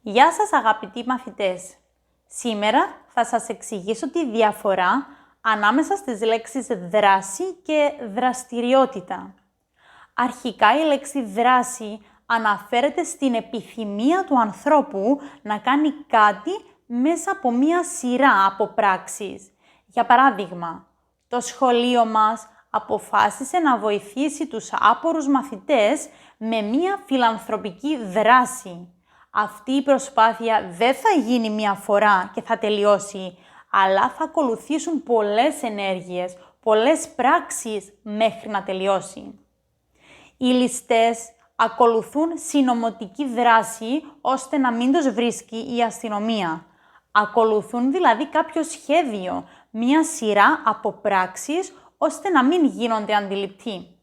Γεια σας αγαπητοί μαθητές! Σήμερα θα σας εξηγήσω τη διαφορά ανάμεσα στις λέξεις δράση και δραστηριότητα. Αρχικά η λέξη δράση αναφέρεται στην επιθυμία του ανθρώπου να κάνει κάτι μέσα από μία σειρά από πράξεις. Για παράδειγμα, το σχολείο μας αποφάσισε να βοηθήσει τους άπορους μαθητές με μία φιλανθρωπική δράση. Αυτή η προσπάθεια δεν θα γίνει μία φορά και θα τελειώσει, αλλά θα ακολουθήσουν πολλές ενέργειες, πολλές πράξεις μέχρι να τελειώσει. Οι ληστές ακολουθούν συνωμοτική δράση ώστε να μην τους βρίσκει η αστυνομία. Ακολουθούν δηλαδή κάποιο σχέδιο, μία σειρά από πράξεις ώστε να μην γίνονται αντιληπτοί.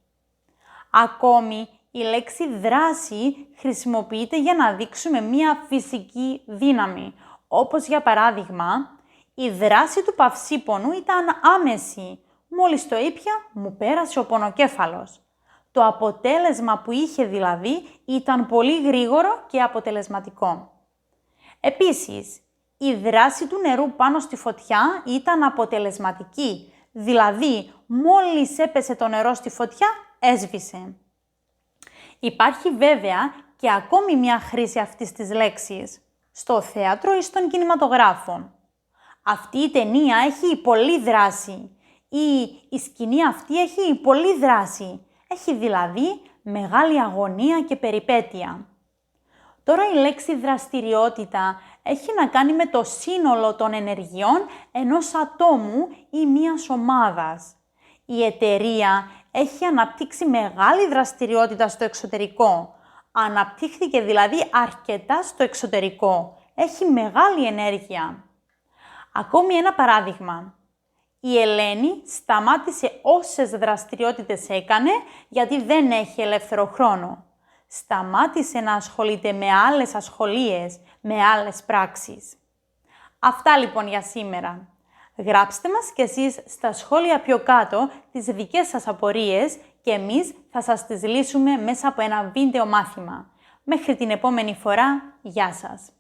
Ακόμη, η λέξη δράση χρησιμοποιείται για να δείξουμε μία φυσική δύναμη, όπως για παράδειγμα, η δράση του παυσίπονου ήταν άμεση. Μόλις το ήπια, μου πέρασε ο πονοκέφαλος. Το αποτέλεσμα που είχε δηλαδή ήταν πολύ γρήγορο και αποτελεσματικό. Επίσης, η δράση του νερού πάνω στη φωτιά ήταν αποτελεσματική, δηλαδή μόλις έπεσε το νερό στη φωτιά, έσβησε. Υπάρχει βέβαια και ακόμη μια χρήση αυτής της λέξης, στο θέατρο ή στον κινηματογράφο. Αυτή η ταινία έχει πολλή δράση ή η σκηνή αυτή έχει πολλή δράση. Έχει δηλαδή μεγάλη αγωνία και περιπέτεια. Τώρα η λέξη δραστηριότητα έχει να κάνει με το σύνολο των ενεργειών ενός ατόμου ή μιας ομάδας. Η εταιρεία έχει αναπτύξει μεγάλη δραστηριότητα στο εξωτερικό. Αναπτύχθηκε δηλαδή αρκετά στο εξωτερικό. Έχει μεγάλη ενέργεια. Ακόμη ένα παράδειγμα. Η Ελένη σταμάτησε όσες δραστηριότητες έκανε γιατί δεν έχει ελεύθερο χρόνο. Σταμάτησε να ασχολείται με άλλες ασχολίες, με άλλες πράξεις. Αυτά λοιπόν για σήμερα. Γράψτε μας κι εσείς στα σχόλια πιο κάτω τις δικές σας απορίες και εμείς θα σας τις λύσουμε μέσα από ένα βίντεο μάθημα. Μέχρι την επόμενη φορά, γεια σας!